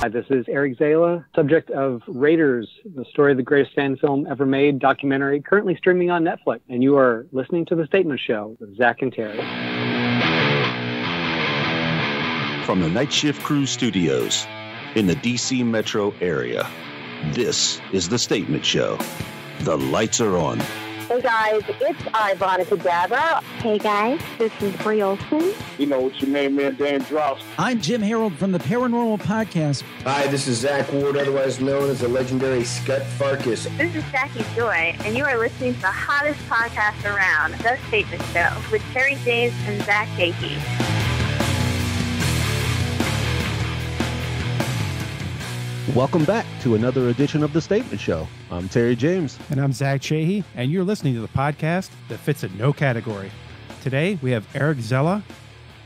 Hi, this is Eric Zala, subject of Raiders, the story of the greatest fan film ever made, documentary, currently streaming on Netflix. And you are listening to The Statement Show with Zach and Terry. From the Night Shift Crew Studios in the D.C. metro area, this is The Statement Show. The lights are on. Hey guys, it's Ivana Kadabra. Hey guys, this is Brie Olson. You know what your name is, Dan Dross. I'm Jim Harold from the Paranormal Podcast. Hi, this is Zach Ward, otherwise known as the legendary Scott Farkas. This is Jackie Joy, and you are listening to the hottest podcast around, The Statement Show, with Terry James and Zach Jakey. Welcome back to another edition of The Statement Show. I'm Terry James. And I'm Zach Chahee, and you're listening to the podcast that fits in no category. Today, we have Eric Zala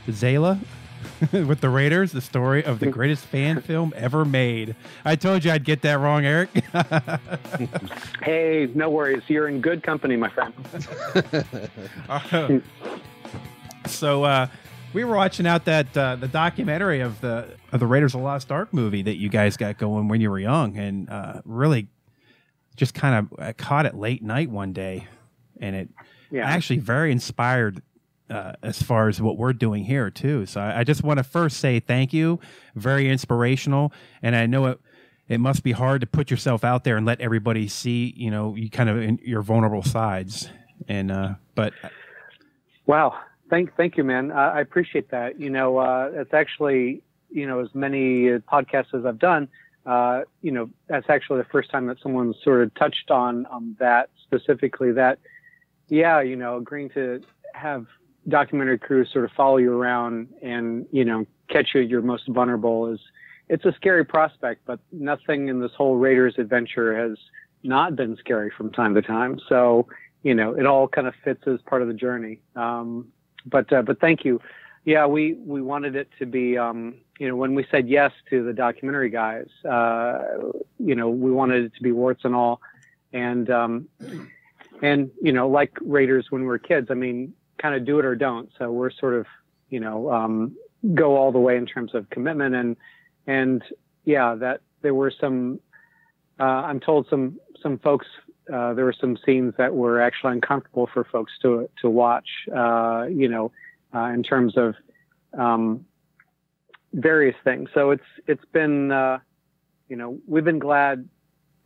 with the Raiders, the story of the greatest fan film ever made. I told you I'd get that wrong, Eric. Hey, no worries. You're in good company, my friend. We were watching out that the documentary of the Raiders of the Lost Ark movie that you guys got going when you were young, and really just kind of caught it late night one day, and it actually very inspired as far as what we're doing here too. So I just want to first say thank you, very inspirational, and I know it must be hard to put yourself out there and let everybody see, you know, you kind of in your vulnerable sides, and but wow. Thank you, man. I appreciate that. You know, it's actually, you know, as many podcasts as I've done, you know, that's actually the first time that someone sort of touched on that specifically, that, yeah, you know, agreeing to have documentary crews sort of follow you around and, you know, catch you at your most vulnerable it's a scary prospect, but nothing in this whole Raiders adventure has not been scary from time to time. So, you know, it all kind of fits as part of the journey. But thank you. Yeah, we wanted it to be, you know, when we said yes to the documentary guys, you know, we wanted it to be warts and all. And, you know, like Raiders when we were kids, I mean, kind of do it or don't. So we're sort of, you know, go all the way in terms of commitment. And yeah, that there were some, I'm told some folks, there were some scenes that were actually uncomfortable for folks to watch, you know, in terms of various things. So it's been, you know, we've been glad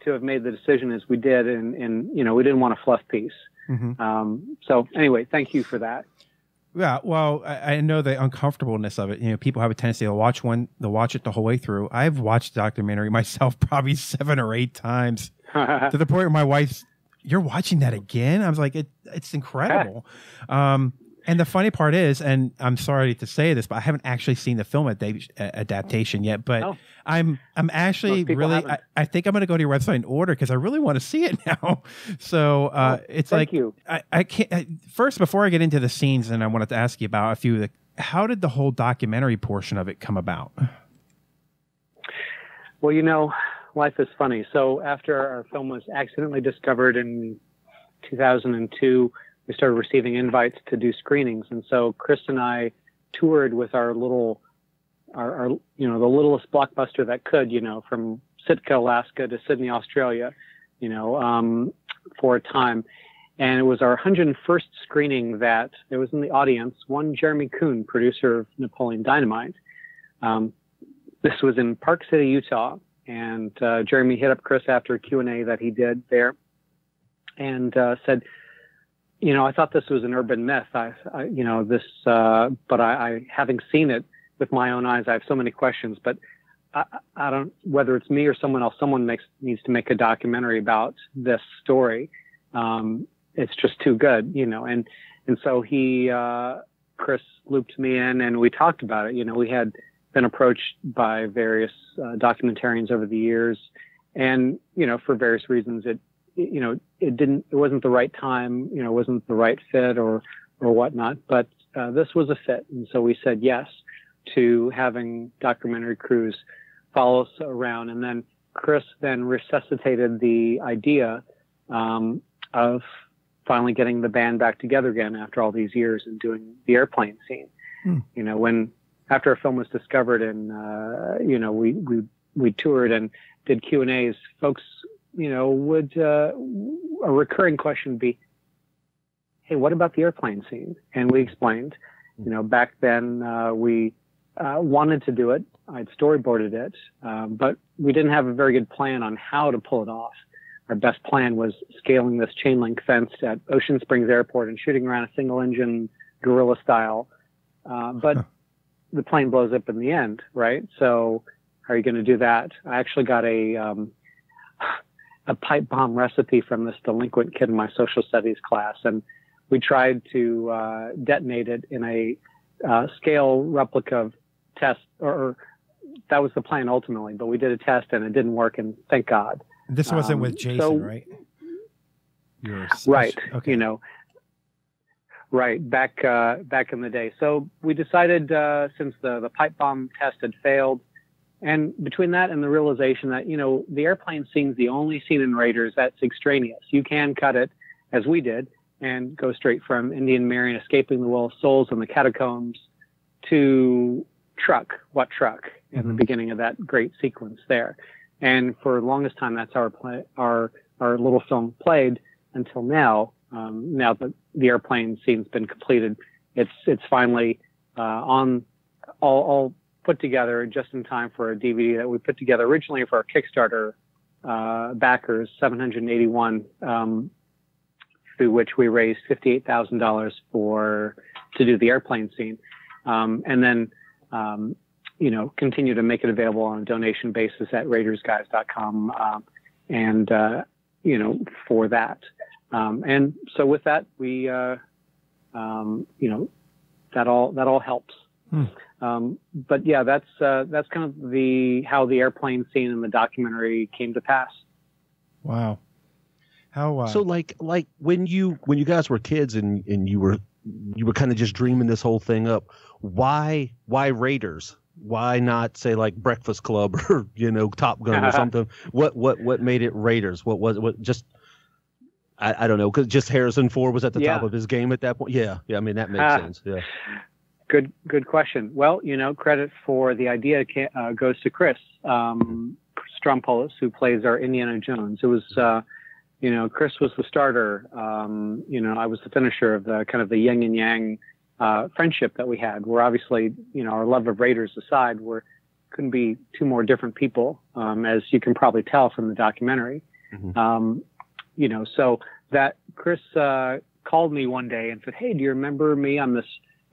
to have made the decision as we did, and you know, we didn't want a fluff piece. Mm-hmm. So anyway, thank you for that. Yeah, well, I know the uncomfortableness of it. You know, people have a tendency to watch it the whole way through. I've watched the documentary myself probably 7 or 8 times. To the point where my wife's, "You're watching that again?" I was like, it's incredible. And the funny part is, and I'm sorry to say this, but I haven't actually seen the film adaptation yet. But I'm actually really, I think I'm going to go to your website and order, because I really want to see it now. So it's like, I can't. First, before I get into the scenes, and I wanted to ask you about a few of how did the whole documentary portion of it come about? Well, you know, life is funny. So after our film was accidentally discovered in 2002, we started receiving invites to do screenings. And so Chris and I toured with our you know, the littlest blockbuster that could, you know, from Sitka, Alaska to Sydney, Australia, you know, for a time. And it was our 101st screening that there was in the audience one Jeremy Kuhn, producer of Napoleon Dynamite. This was in Park City, Utah. And Jeremy hit up Chris after a Q&A that he did there and said, you know, I thought this was an urban myth. You know, this, but I having seen it with my own eyes, I have so many questions, but I don't, whether it's me or someone else, needs to make a documentary about this story. It's just too good, you know, and so Chris looped me in and we talked about it. You know, we had been approached by various documentarians over the years, and, you know, for various reasons, it wasn't the right time, you know, it wasn't the right fit or whatnot, but this was a fit. And so we said yes to having documentary crews follow us around. And then Chris resuscitated the idea of finally getting the band back together again after all these years and doing the airplane scene. You know, after a film was discovered and, you know, we we toured and did Q&As, folks, would a recurring question would be, hey, what about the airplane scene? And we explained, back then we wanted to do it. I'd storyboarded it, but we didn't have a very good plan on how to pull it off. Our best plan was scaling this chain link fence at Ocean Springs Airport and shooting around a single engine guerrilla style. But the plane blows up in the end, right? So how are you going to do that? I actually got a pipe bomb recipe from this delinquent kid in my social studies class. And we tried to detonate it in a scale replica test, or that was the plan ultimately, but we did a test and it didn't work, and thank God. This wasn't with Jason, right? Right. Okay. Right. Back in the day. So we decided, since the pipe bomb test had failed, and between that and the realization that, the airplane scene's the only scene in Raiders that's extraneous. You can cut it, as we did, and go straight from Indy and Marion escaping the Well of Souls and the catacombs to What Truck, in the beginning of that great sequence there. And for the longest time, that's our little film played until now. Now that the airplane scene's been completed, it's finally on all put together just in time for a DVD that we put together originally for our Kickstarter backers, 781, through which we raised $58,000 to do the airplane scene, and then continue to make it available on a donation basis at RaidersGuys.com, for that. And so with that, we, that all helps. But yeah, that's kind of how the airplane scene in the documentary came to pass. Wow. How, so like when you guys were kids and you were kind of just dreaming this whole thing up, why Raiders? Why not say like Breakfast Club or Top Gun or something? What made it Raiders? What just I don't know, because just Harrison Ford was at the top of his game at that point. Yeah, I mean that makes sense. Yeah. Good question. Well, credit for the idea goes to Chris Strompolis, who plays our Indiana Jones. It was Chris was the starter. I was the finisher of the kind of the yin and yang friendship that we had. We're obviously, our love of Raiders aside, couldn't be two more different people, as you can probably tell from the documentary. So that Chris called me one day and said, "Hey, do you remember me? I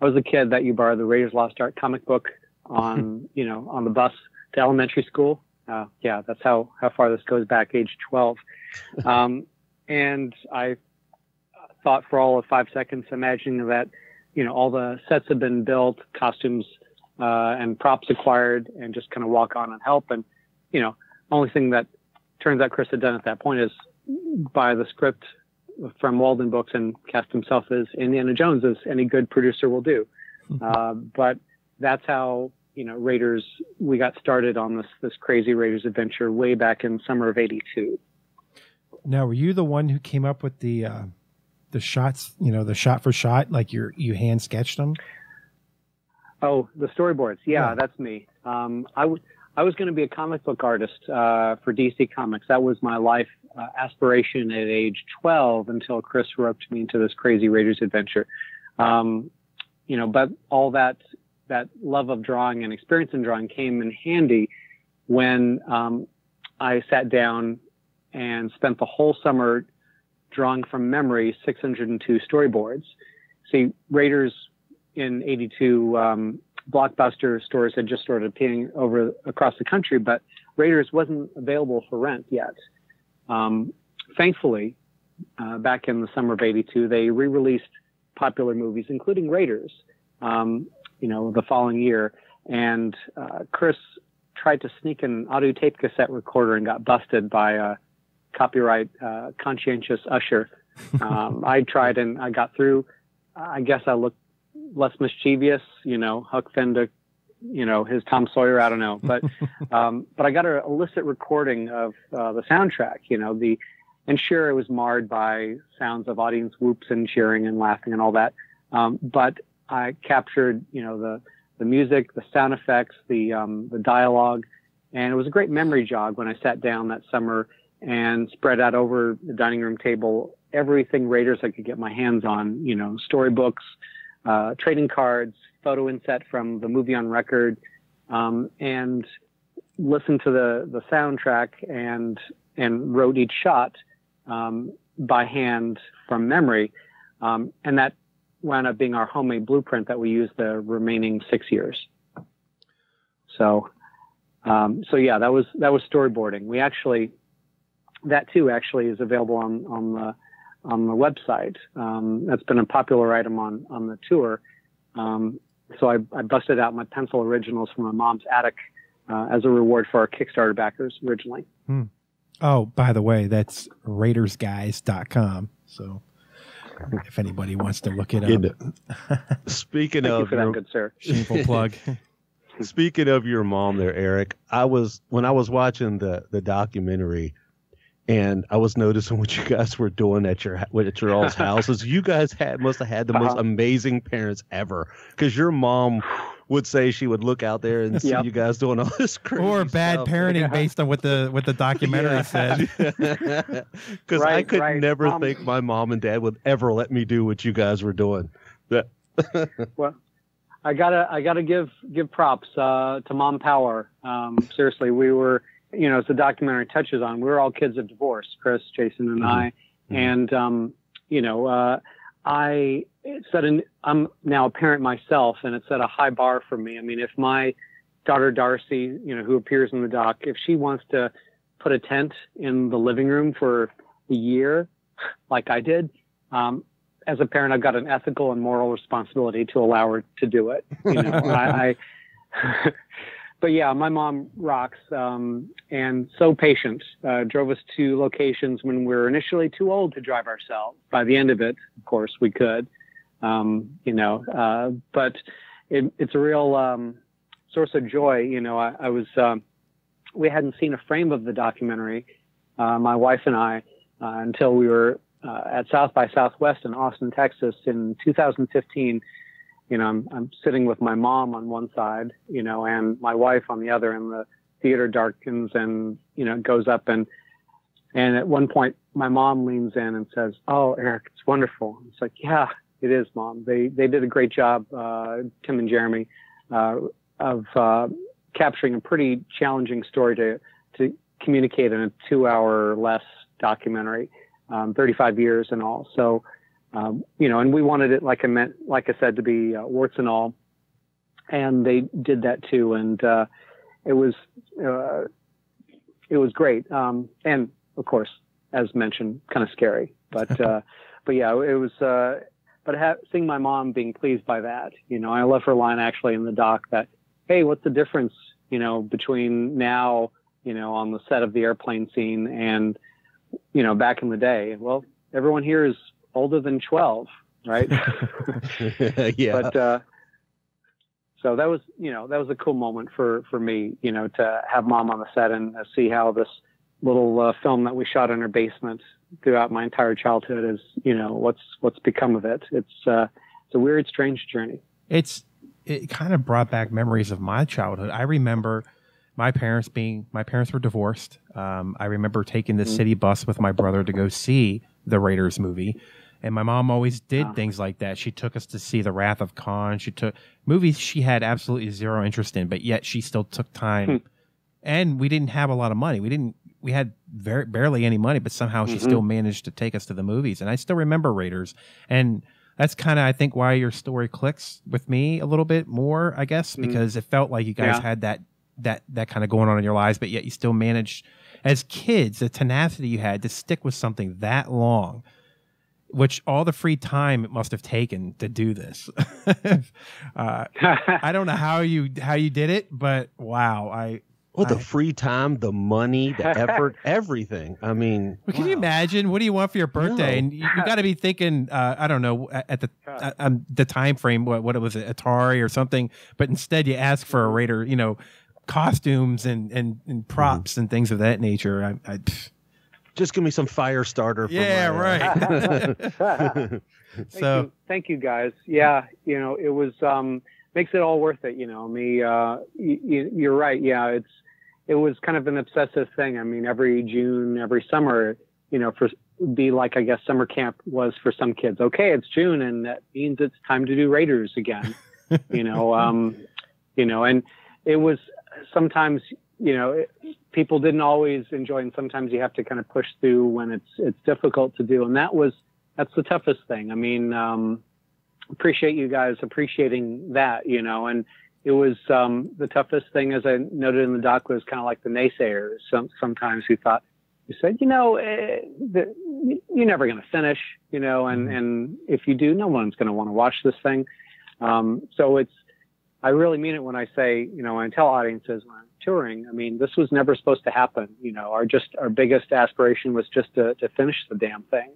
was a kid that you borrowed the Raiders Lost Ark comic book on, on the bus to elementary school." Yeah, that's how far this goes back, age 12. And I thought for all of 5 seconds, imagining that, all the sets have been built, costumes and props acquired, and just kind of walk on and help. And, only thing that turns out Chris had done at that point is buy the script from Walden Books and cast himself as Indiana Jones, as any good producer will do. But that's how, Raiders, we got started on this crazy Raiders adventure way back in summer of '82. Now, were you the one who came up with the shots, the shot for shot, like you hand sketched them? Oh, the storyboards. Yeah, that's me. I was going to be a comic book artist for DC Comics. That was my life aspiration at age 12 until Chris roped me into this crazy Raiders adventure. But all that love of drawing and experience in drawing came in handy when I sat down and spent the whole summer drawing from memory 602 storyboards. See, Raiders in '82, Blockbuster stores had just started appearing across the country, but Raiders wasn't available for rent yet. Thankfully, back in the summer of '82, they re-released popular movies, including Raiders, the following year. And Chris tried to sneak an audio tape cassette recorder and got busted by a copyright conscientious usher. I tried and I got through. I guess I looked less mischievous, Huck Finn to, his Tom Sawyer, I don't know. But I got an illicit recording of the soundtrack, and sure, it was marred by sounds of audience whoops and cheering and laughing and all that. But I captured, the music, the sound effects, the dialogue, And it was a great memory jog when I sat down that summer and spread out over the dining room table everything Raiders I could get my hands on, storybooks, trading cards, photo inset from the movie on record, and listened to the soundtrack and wrote each shot by hand from memory. And that wound up being our homemade blueprint that we used the remaining 6 years. So yeah, that was storyboarding. That too is available on the website. That's been a popular item on the tour. So I busted out my pencil originals from my mom's attic as a reward for our Kickstarter backers originally. Oh, by the way, that's RaidersGuys.com. So if anybody wants to look it up. Speaking Thank of you for that, good sir. Shameful plug. Speaking of your mom there, Eric, when I was watching the documentary, and I was noticing what you guys were doing at your all's houses. You guys must have had the most amazing parents ever, because your mom would say she would look out there and see you guys doing all this crazy or bad stuff. parenting based on what the documentary said. Because I could never think my mom and dad would ever let me do what you guys were doing. Well, I gotta give props to Mom Power. Seriously, we were, as the documentary touches on, we were all kids of divorce, Chris, Jason, and I. And I'm now a parent myself, and it set a high bar for me. I mean, if my daughter Darcy, who appears in the doc, if she wants to put a tent in the living room for a year, like I did, as a parent, I've got an ethical and moral responsibility to allow her to do it. But yeah, my mom rocks, and so patient. Drove us to locations when we were initially too old to drive ourselves. By the end of it, of course, we could. But it's a real source of joy. I was we hadn't seen a frame of the documentary, my wife and I, until we were at South by Southwest in Austin, Texas, in 2015. I'm sitting with my mom on one side, and my wife on the other, and the theater darkens and, it goes up. And at one point, my mom leans in and says, "Oh, Eric, it's wonderful." It's like, "Yeah, it is, Mom. They did a great job, Tim and Jeremy, of capturing a pretty challenging story to communicate in a 2-hour less documentary, 35 years and all." So, and we wanted it, like I said, to be warts and all, and they did that too. And it was great. And of course, as mentioned, kind of scary, but yeah, it was, but seeing my mom being pleased by that, I love her line actually in the doc that, "Hey, what's the difference, between now, on the set of the airplane scene and, back in the day?" Well, everyone here is older than 12, right? Yeah. But so that was a cool moment for me, to have Mom on the set and see how this little film that we shot in her basement throughout my entire childhood is, what's become of it. It's a weird, strange journey. It kind of brought back memories of my childhood. I remember my parents were divorced. I remember taking the city bus with my brother to go see the Raiders movie. And my mom always did things like that. She took us to see The Wrath of Khan. She took movies she had absolutely zero interest in, but yet she still took time. And we didn't have a lot of money. We had barely any money, but somehow she still managed to take us to the movies. And I still remember Raiders. And that's kind of, I think, why your story clicks with me a little bit more, I guess, because it felt like you guys had that kind of going on in your lives, but yet you still managed, as kids, the tenacity you had to stick with something that long, which all the free time it must have taken to do this. I don't know how you did it, but wow. The free time, the money, the effort, everything. I mean, can you imagine? What do you want for your birthday? No. And you got to be thinking, I don't know, at the time frame, what it was, Atari or something. But instead, you ask for a Raider, costumes and props and things of that nature. Just give me some fire starter. Right. Thank you guys. Yeah, it was makes it all worth it. You're right. Yeah, it was kind of an obsessive thing. I mean, every June, every summer, be like, I guess summer camp was for some kids. Okay, it's June, and that means it's time to do Raiders again. And it was sometimes, people didn't always enjoy, and sometimes you have to kind of push through when it's difficult to do. And that's the toughest thing. I mean, appreciate you guys appreciating that, and it was the toughest thing, as I noted in the doc, was kind of like the naysayers. Sometimes who thought, you said, you're never going to finish, and if you do, no one's going to want to watch this thing. So I really mean it when I say, when I tell audiences when I'm touring, I mean, this was never supposed to happen. Our biggest aspiration was just to finish the damn thing,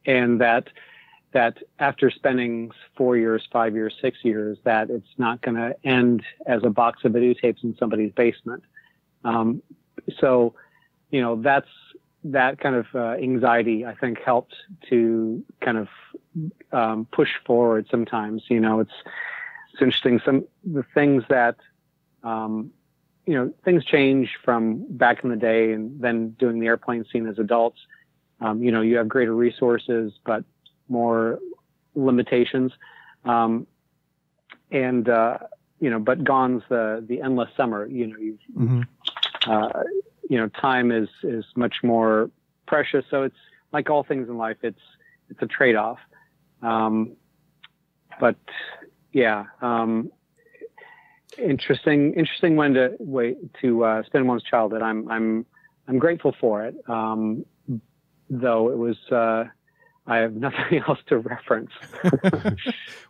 and that after spending 4 years, 5 years, 6 years, that it's not going to end as a box of videotapes in somebody's basement. So, that kind of anxiety, I think, helped to kind of push forward sometimes. It's interesting. The things that, things change from back in the day and then doing the airplane scene as adults. You have greater resources, but more limitations. But gone's the endless summer. Time is much more precious. So it's like all things in life. It's a trade-off. Interesting one to spend one's childhood. I'm grateful for it. Though it was, I have nothing else to reference.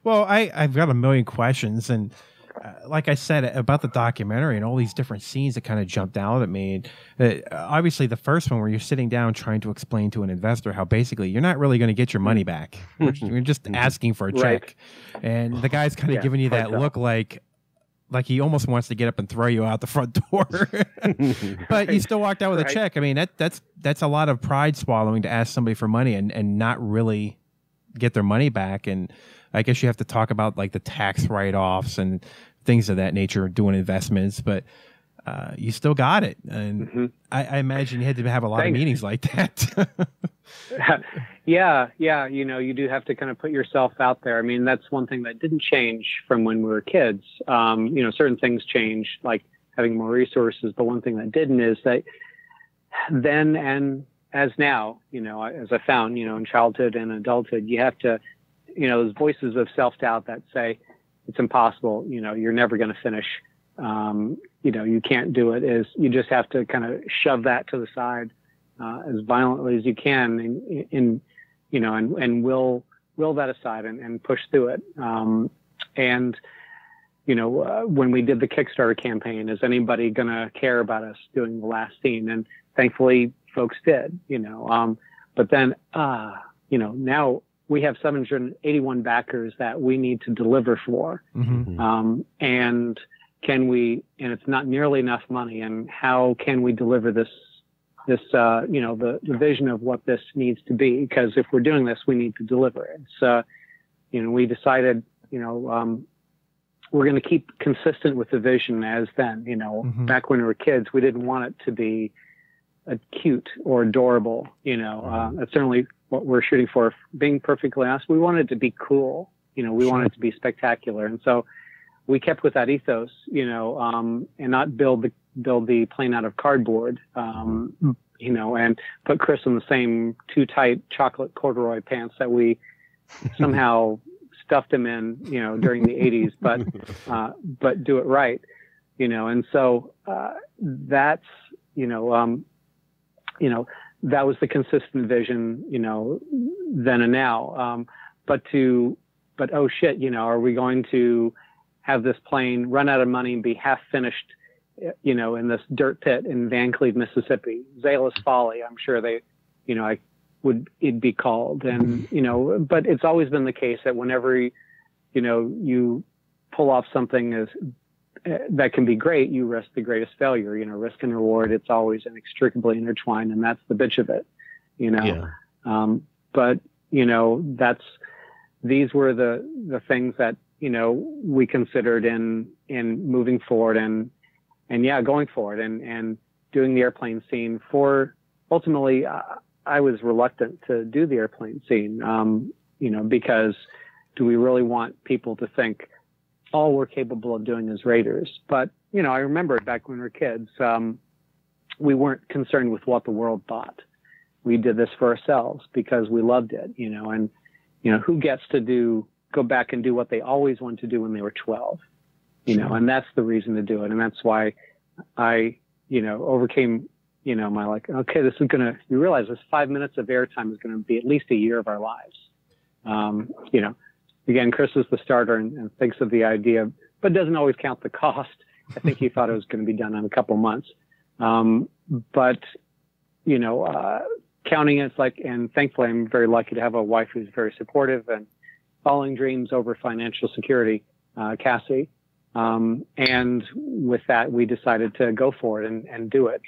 Well, I've got a million questions, and like I said about the documentary and all these different scenes that kind of jumped out at me. Obviously, the first one where you're sitting down trying to explain to an investor how basically you're not really going to get your money back. You're just asking for a check, and the guy's kind of giving you that look like he almost wants to get up and throw you out the front door. But you still walked out with a check. I mean, that's a lot of pride swallowing to ask somebody for money and not really get their money back. And I guess you have to talk about like the tax write-offs and things of that nature, doing investments, but you still got it. And I imagine you had to have a lot of meetings like that. Yeah. You do have to kind of put yourself out there. I mean, that's one thing that didn't change from when we were kids. Certain things changed, like having more resources. But one thing that didn't is that then and as now, as I found, in childhood and adulthood, you have to, those voices of self-doubt that say it's impossible, you're never going to finish. You can't do it. Is you just have to kind of shove that to the side as violently as you can, and will that aside and push through it. When we did the Kickstarter campaign, is anybody going to care about us doing the last scene? And thankfully, folks did. But then now we have 781 backers that we need to deliver for. And can we, and it's not nearly enough money, and how can we deliver this, the vision of what this needs to be? Because if we're doing this, we need to deliver it. So, we decided, we're going to keep consistent with the vision as then, back when we were kids, we didn't want it to be cute or adorable, that's certainly what we're shooting for. Being perfectly honest, we wanted it to be cool, we wanted it to be spectacular. And so we kept with that ethos, and not build the plane out of cardboard, and put Chris in the same too tight chocolate corduroy pants that we somehow stuffed him in, during the 80s, but do it right, and so, that's, that was the consistent vision, then and now. But oh shit, are we going to have this plane run out of money and be half finished, in this dirt pit in Van Cleve, Mississippi? Zala's Folly, I'm sure it'd be called. And, but it's always been the case that whenever, you pull off something that can be great, you risk the greatest failure. Risk and reward, it's always inextricably intertwined, and that's the bitch of it. But these were the things that we considered in moving forward, and yeah, going for it and doing the airplane scene. For ultimately, I was reluctant to do the airplane scene, because do we really want people to think all we're capable of doing is Raiders? But, I remember back when we were kids, we weren't concerned with what the world thought. We did this for ourselves because we loved it, and, who gets to go back and do what they always wanted to do when they were 12, and that's the reason to do it. And that's why I, overcame, my okay, you realize this 5 minutes of airtime is going to be at least a year of our lives. Again, Chris is the starter and thinks of the idea, but doesn't always count the cost. I think he thought it was going to be done in a couple months. But counting it's and thankfully I'm very lucky to have a wife who's very supportive and following dreams over financial security, Cassie. And with that, we decided to go for it and do it.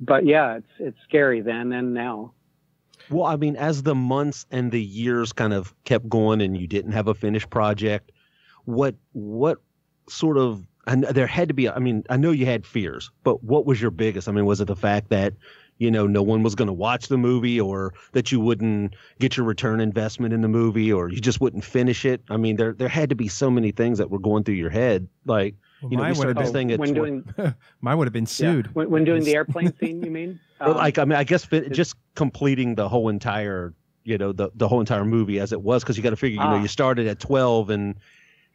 But yeah, it's scary then and now. Well, I mean, as the months and the years kind of kept going and you didn't have a finished project, what sort of, and there had to be, I mean, I know you had fears, but what was your biggest? I mean, was it the fact that, no one was going to watch the movie, or that you wouldn't get your return investment in the movie, or you just wouldn't finish it? I mean, there had to be so many things that were going through your head. Like, we started this thing at mine would have been sued. Yeah. When doing the airplane scene, you mean? I guess just completing the whole entire, the whole entire movie as it was, because you got to figure, you started at 12 and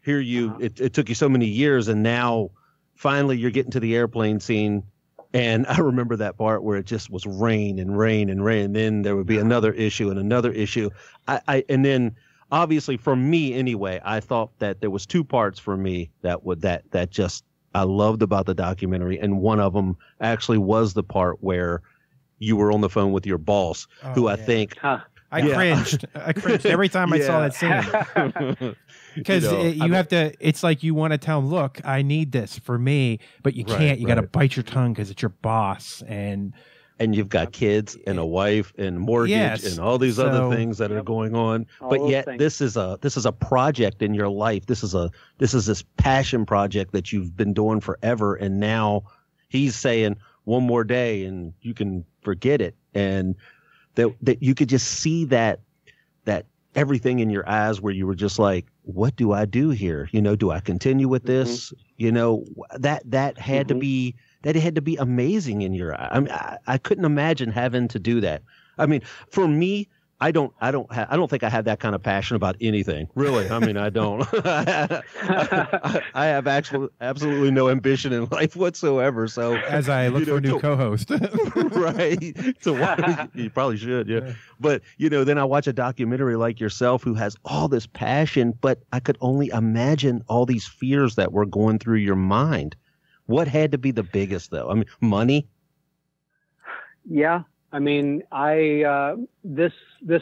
here it took you so many years, and now finally you're getting to the airplane scene. And I remember that part where it just was rain and rain and rain. And then there would be another issue and another issue. And then obviously for me anyway, I thought that there was two parts for me that I loved about the documentary. And one of them actually was the part where you were on the phone with your boss, who I think I cringed every time I saw that scene. Because you have to, it's like you want to tell him, look, I need this for me, but you can't. You got to bite your tongue because it's your boss. And you've got kids and a wife and mortgage and all these other things that are going on. But yet this is a project in your life. This is this passion project that you've been doing forever. And now he's saying one more day and you can forget it. And that you could just see that everything in your eyes where you were just like, what do I do here? Do I continue with this? That had to be amazing in your eye. I mean, I couldn't imagine having to do that. I mean, for me, I don't think I have that kind of passion about anything, really. I mean, I don't. I have absolutely no ambition in life whatsoever. So as I look for a new co-host, right? So you probably should, yeah. But then I watch a documentary like yourself, who has all this passion, but I could only imagine all these fears that were going through your mind. What had to be the biggest, though? I mean, money. Yeah. I mean, this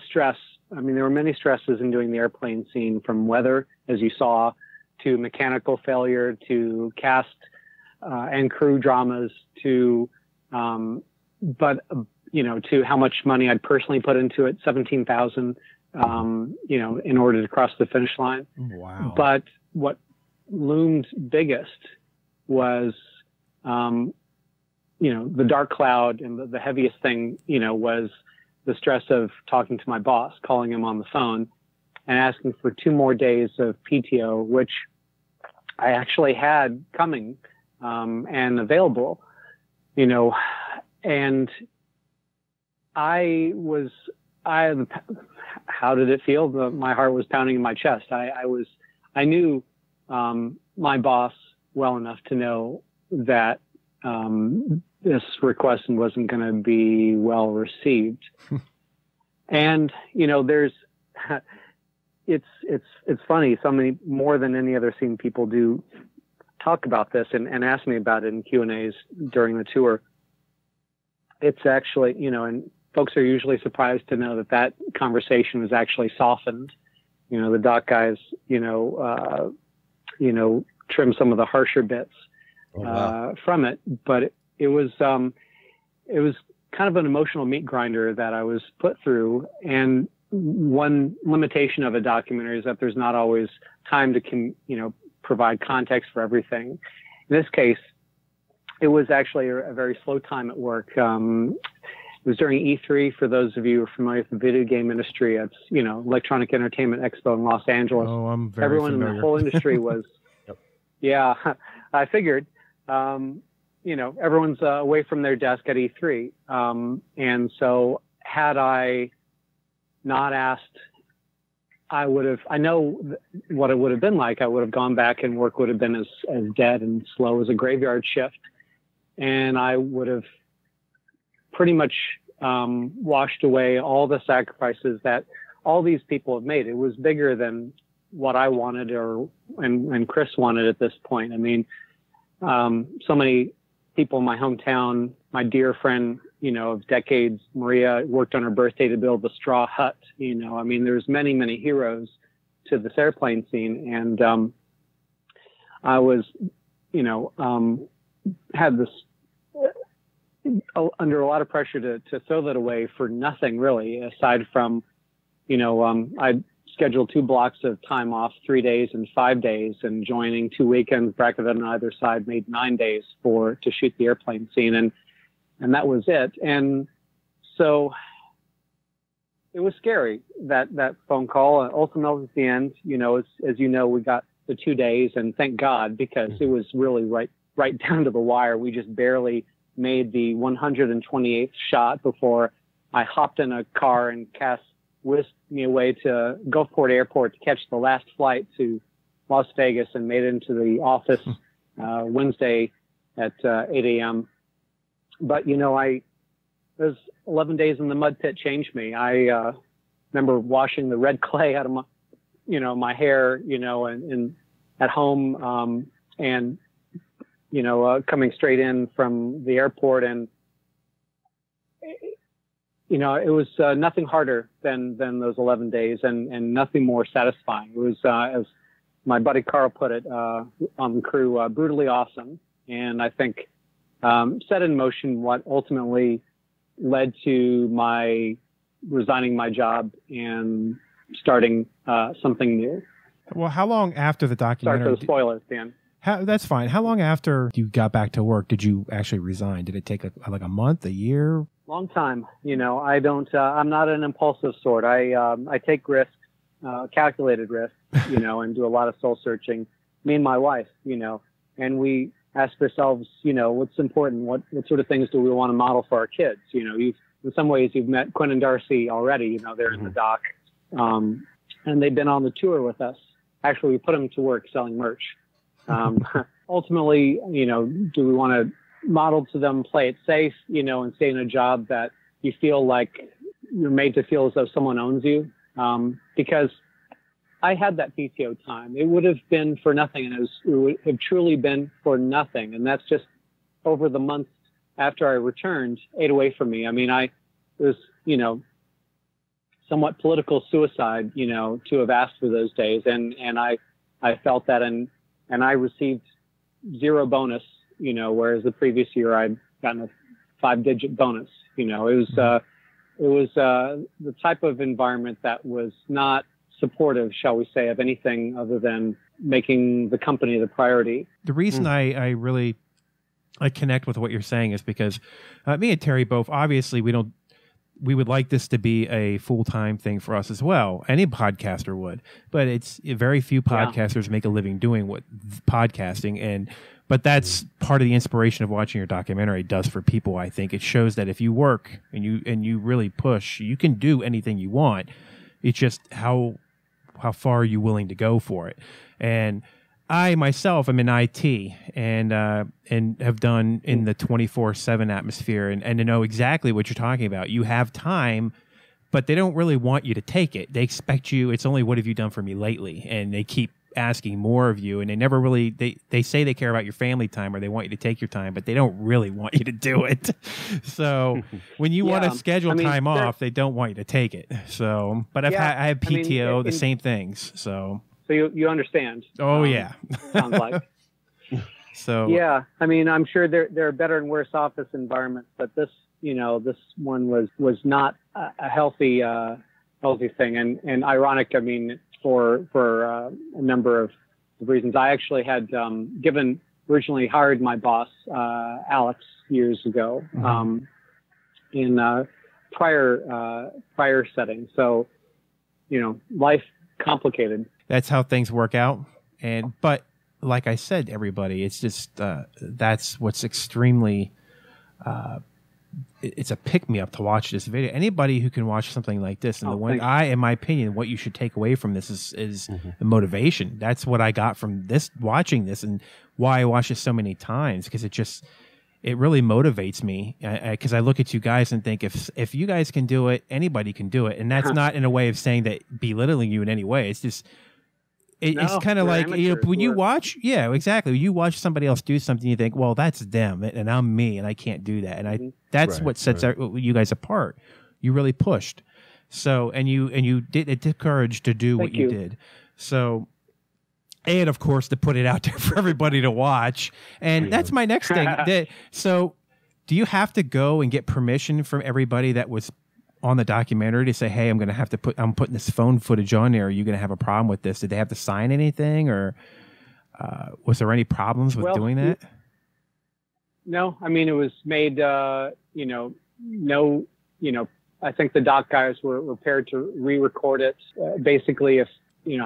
stress, I mean, there were many stresses in doing the airplane scene, from weather, as you saw, to mechanical failure, to cast and crew dramas, to how much money I'd personally put into it, $17,000, in order to cross the finish line. Wow. But what loomed biggest was, the dark cloud, and the heaviest thing, was the stress of talking to my boss, calling him on the phone and asking for 2 more days of PTO, which I actually had coming, and available, and how did it feel? My heart was pounding in my chest. I knew, my boss well enough to know that, this request wasn't going to be well received. And, it's funny. So many, more than any other scene, people do talk about this and ask me about it in Q&As during the tour. It's actually, and folks are usually surprised to know that conversation was actually softened. The doc guys, trim some of the harsher bits from it, but it was kind of an emotional meat grinder that I was put through. And one limitation of a documentary is that there's not always time to provide context for everything. In this case, it was actually a very slow time at work. It was during E3, for those of you who are familiar with the video game industry. It's, Electronic Entertainment Expo in Los Angeles. Oh, I'm very Everyone familiar. in the whole industry was, Yep. Yeah, I figured, everyone's away from their desk at E3. And so had I not asked, I know what it would have been like. I would have gone back and work would have been as dead and slow as a graveyard shift. And I would have pretty much washed away all the sacrifices that all these people have made. It was bigger than what I wanted and Chris wanted at this point. I mean, so many people in my hometown, my dear friend, of decades, Maria, worked on her birthday to build the straw hut. I mean, there's many, many heroes to this airplane scene. And I was, had this under a lot of pressure to throw that away for nothing really, aside from, I scheduled 2 blocks of time off, 3 days and 5 days, and joining 2 weekends bracketed on either side made 9 days to shoot the airplane scene. And that was it. And so it was scary, that phone call. Ultimately at the end, as you know, we got the 2 days, and thank God, because it was really right down to the wire. We just barely made the 128th shot before I hopped in a car and Cass whisked me away to Gulfport Airport to catch the last flight to Las Vegas, and made it into the office Wednesday at 8 a.m. But, those 11 days in the mud pit changed me. I remember washing the red clay out of my hair, and at home, and coming straight in from the airport. And, it was nothing harder than those 11 days, and nothing more satisfying. It was, as my buddy Carl put it on the crew, brutally awesome. And I think set in motion what ultimately led to my resigning my job and starting something new. Well, how long after the documentary? Sorry for the spoilers, Dan. That's fine. How long after you got back to work did you actually resign? Did it take like a month, a year? Long time. I don't, I'm not an impulsive sort. I take risks, calculated risks, and do a lot of soul searching. Me and my wife, and we ask ourselves, what's important? What sort of things do we want to model for our kids? In some ways you've met Quinn and Darcy already, they're in the doc. And they've been on the tour with us. Actually, we put them to work selling merch. Ultimately, do we want to model to them, play it safe, and stay in a job that you feel like you're made to feel as though someone owns you? Because I had that PTO time. It would have been for nothing, and it would have truly been for nothing. And that's just over the months after I returned, ate away from me. I mean, it was, somewhat political suicide, to have asked for those days. And I felt that, and I received 0 bonus, whereas the previous year I'd gotten a 5-digit bonus. It was the type of environment that was not supportive, shall we say, of anything other than making the company the priority. The reason I really connect with what you're saying is because me and Terry both, obviously we would like this to be a full-time thing for us as well. Any podcaster would, but it's very few podcasters make a living doing what podcasting. But that's part of the inspiration of watching your documentary does for people. I think it shows that if you work and you really push, you can do anything you want. It's just how far are you willing to go for it? And I myself am in IT and have done in the 24/7 atmosphere and to know exactly what you're talking about. You have time, but they don't really want you to take it. They expect you. It's only, what have you done for me lately? And they keep asking more of you, and they never really, they say they care about your family time or they want you to take your time, but they don't really want you to do it. So when you want to schedule time off, they don't want you to take it. So, but I have PTO, the same things. So you understand. Oh, yeah. Sounds like. So yeah, I'm sure there are better and worse office environments, but this one was not a healthy thing, and ironic. For a number of reasons, I actually had given originally hired my boss, Alex, years ago, in prior setting. So, life complicated. That's how things work out. But like I said, everybody, it's just that's what's extremely. It's a pick me up to watch this video. Anybody who can watch something like this, and in my opinion, what you should take away from this is the motivation. That's what I got from this, watching this, and why I watch this so many times, because it really motivates me. Because I look at you guys and think, if you guys can do it, anybody can do it. And that's not in a way of saying that belittling you in any way. It's just. It's kind of like, when you watch, exactly. When you watch somebody else do something, you think, well, that's them, and I'm me, and I can't do that. And that's what sets you guys apart. You really pushed. So, and you did, it took courage to do what you did. So, and of course, to put it out there for everybody to watch. And that's my next thing. So, do you have to go and get permission from everybody that was on the documentary to say, hey, I'm putting this phone footage on there. Are you going to have a problem with this? Did they have to sign anything, or was there any problems with doing that? No, I mean, it was made, I think the doc guys were prepared to re-record it. Basically, if,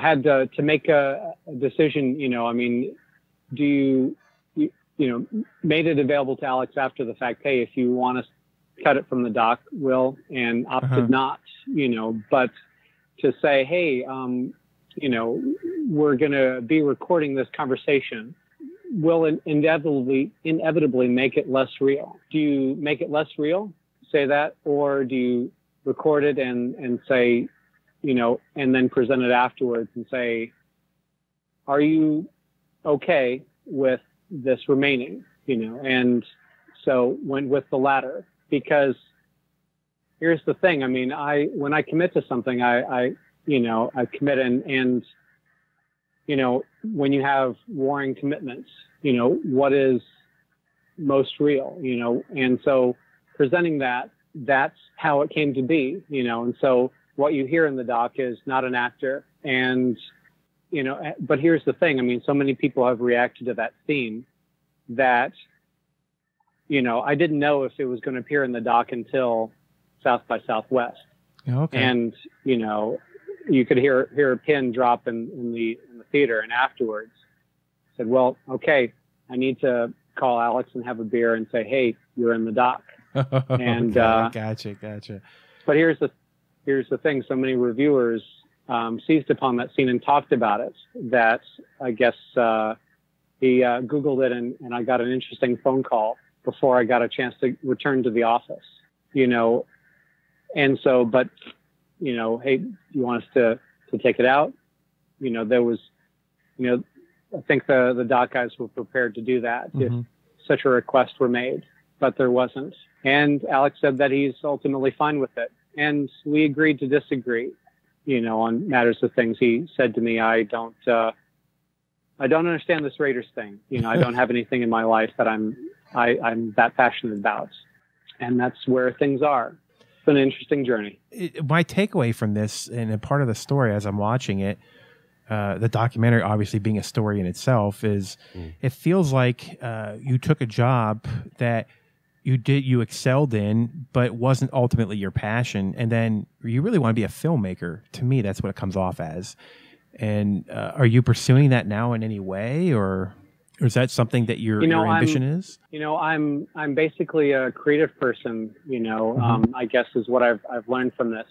had to make a decision, do you made it available to Alex after the fact, hey, if you want us cut it from the doc, will, and opted not, but to say, hey, we're going to be recording this conversation, will inevitably make it less real. Do you make it less real, say that, or do you record it and say, and then present it afterwards and say, are you okay with this remaining, and so went with the latter. Because here's the thing. I mean, when I commit to something, I commit, and when you have warring commitments, what is most real, and so presenting that's how it came to be, and so what you hear in the doc is not an actor. And, but here's the thing. I mean, so many people have reacted to that theme that, I didn't know if it was going to appear in the doc until South by Southwest. Okay. And, you could hear a pin drop in the theater, and afterwards I said, well, okay, I need to call Alex and have a beer and say, hey, you're in the doc. And gotcha. But here's the thing. So many reviewers seized upon that scene and talked about it, that I guess he Googled it, and I got an interesting phone call before I got a chance to return to the office, and so, but, hey, you want us to take it out? There was, I think the doc guys were prepared to do that if such a request were made, but there wasn't. And Alex said that he's ultimately fine with it. And we agreed to disagree, on matters of things. He said to me, I don't understand this Raiders thing. I don't have anything in my life that I'm that passionate about. And that's where things are. It's been an interesting journey. My takeaway from this, and a part of the story as I'm watching it, the documentary obviously being a story in itself, is it feels like you took a job that you excelled in, but wasn't ultimately your passion. And then you really want to be a filmmaker. To me, that's what it comes off as. And are you pursuing that now in any way, or is that something that your ambition is? I'm basically a creative person, I guess is what I've learned from this.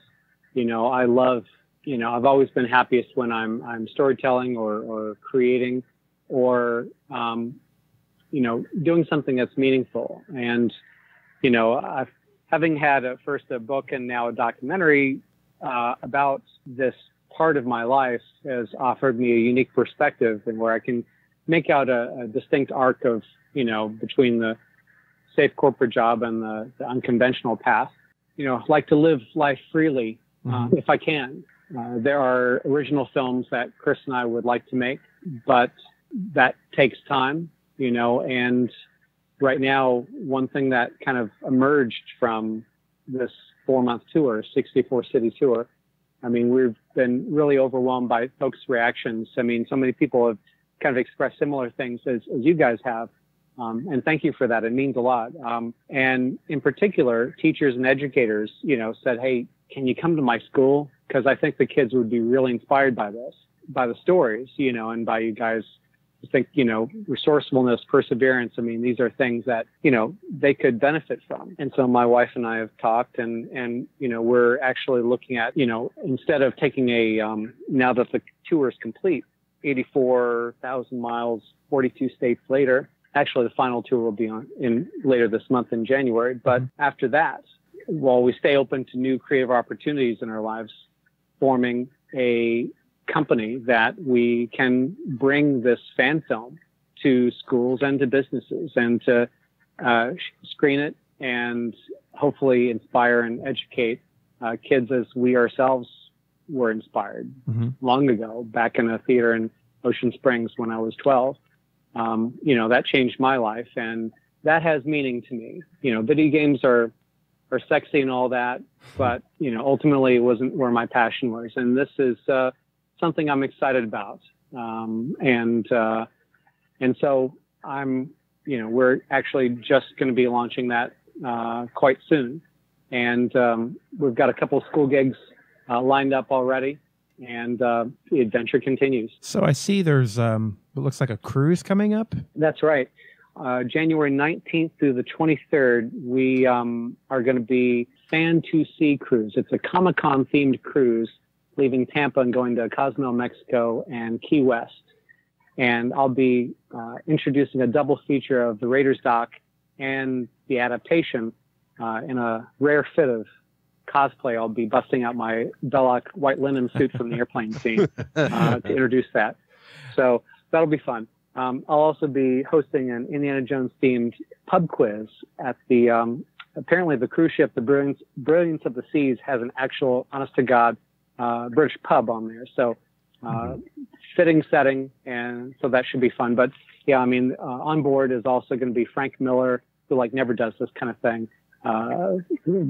I love, I've always been happiest when I'm storytelling or creating or, doing something that's meaningful. And, having had first a book and now a documentary about this part of my life has offered me a unique perspective, and where I can make out a distinct arc of, between the safe corporate job and the unconventional path. Like to live life freely, if I can. There are original films that Chris and I would like to make, but that takes time, and right now, one thing that kind of emerged from this 4-month tour, 64-city tour, I mean, we've been really overwhelmed by folks' reactions. I mean, so many people have kind of expressed similar things as you guys have. And thank you for that. It means a lot. And in particular, teachers and educators, said, hey, can you come to my school? Because I think the kids would be really inspired by this, by the stories, and by you guys. I think, resourcefulness, perseverance. I mean, these are things that, they could benefit from. And so my wife and I have talked and we're actually looking at, instead of taking now that the tour is complete, 84,000 miles, 42 states later, actually the final tour will be later this month in January. But after that, while we stay open to new creative opportunities in our lives, forming a company that we can bring this fan film to schools and to businesses and to screen it and hopefully inspire and educate kids as we ourselves were inspired long ago, back in a theater in Ocean Springs when I was 12. That changed my life, and that has meaning to me. Video games are sexy and all that, but ultimately it wasn't where my passion was, and this is something I'm excited about. And so we're actually just going to be launching that quite soon. And we've got a couple of school gigs lined up already, and the adventure continues. So I see there's what looks like a cruise coming up. That's right. January 19th through the 23rd, we are going to be Fan to Sea Cruise. It's a Comic-Con themed cruise, leaving Tampa and going to Cozumel, Mexico, and Key West. And I'll be introducing a double feature of the Raiders doc and the adaptation in a rare fit of cosplay. I'll be busting out my Belloc white linen suit from the airplane scene to introduce that. So that'll be fun. I'll also be hosting an Indiana Jones themed pub quiz at the, apparently the cruise ship, the Brilliance of the Seas, has an actual, honest to God, British pub on there. So, fitting setting. And so that should be fun. But yeah, I mean, on board is also going to be Frank Miller, who never does this kind of thing.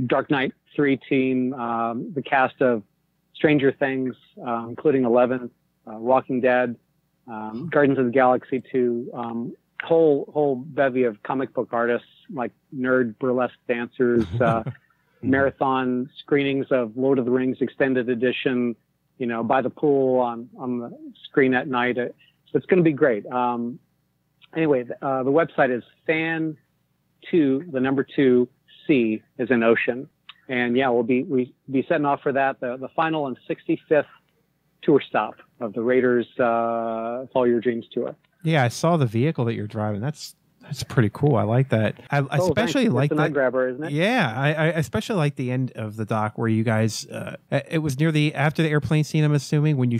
Dark Knight 3 team, the cast of Stranger Things, including 11, Walking Dead, Guardians of the Galaxy 2, whole bevy of comic book artists, like nerd burlesque dancers, marathon screenings of Lord of the Rings extended edition, by the pool on the screen at night. So it's going to be great. Anyway, the website is fan2C as in ocean. And yeah, we'll be setting off for that. The final and 65th tour stop of the Raiders Follow Your Dreams tour. Yeah, I saw the vehicle that you're driving. That's pretty cool. I like that. I especially like that. It's a grabber, isn't it? Yeah, I especially like the end of the doc where you guys. It was after the airplane scene. I'm assuming when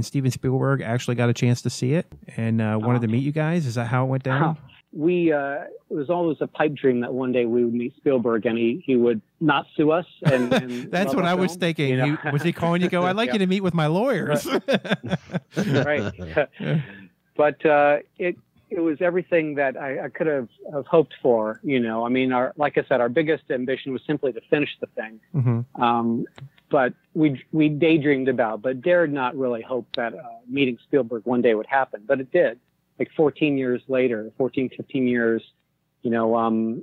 Steven Spielberg actually got a chance to see it and wanted to meet you guys. Is that how it went down? It was always a pipe dream that one day we would meet Spielberg and he would not sue us. And that's what I was thinking. Was he calling you? Go, I'd like you to meet with my lawyers. Right. But it was everything that I could have hoped for. I mean, like I said, our biggest ambition was simply to finish the thing. Mm-hmm. But we daydreamed about, but dared not really hope that meeting Spielberg one day would happen. But it did. 14 years later, 15 years, the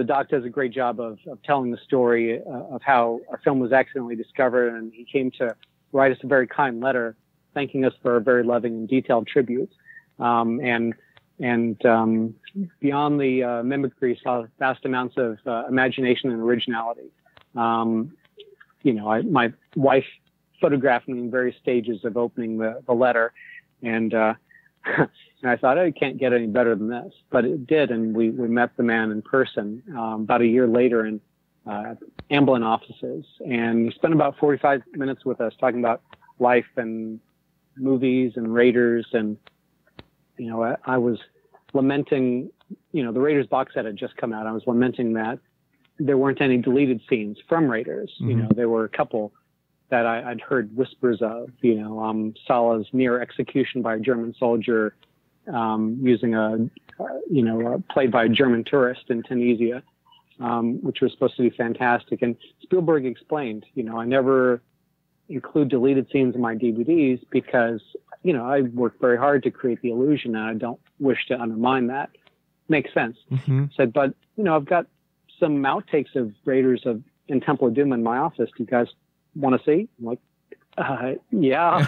doc does a great job of telling the story of how our film was accidentally discovered. And he came to write us a very kind letter, thanking us for a very loving and detailed tribute. And beyond the mimicry, saw vast amounts of imagination and originality. My wife photographed me in various stages of opening the letter, and I thought, it can't get any better than this. But it did, and we met the man in person about a year later in Amblin offices, and he spent about 45 minutes with us talking about life and movies and Raiders. And I was lamenting, the Raiders box set had just come out. I was lamenting that there weren't any deleted scenes from Raiders. Mm-hmm. There were a couple that I'd heard whispers of, Sala's near execution by a German soldier, using played by a German tourist in Tunisia, which was supposed to be fantastic. And Spielberg explained, I never include deleted scenes in my DVDs because I worked very hard to create the illusion, and I don't wish to undermine that. Makes sense. Mm-hmm. Said, but I've got some outtakes of Raiders in Temple of Doom in my office. Do you guys want to see? I'm like, yeah.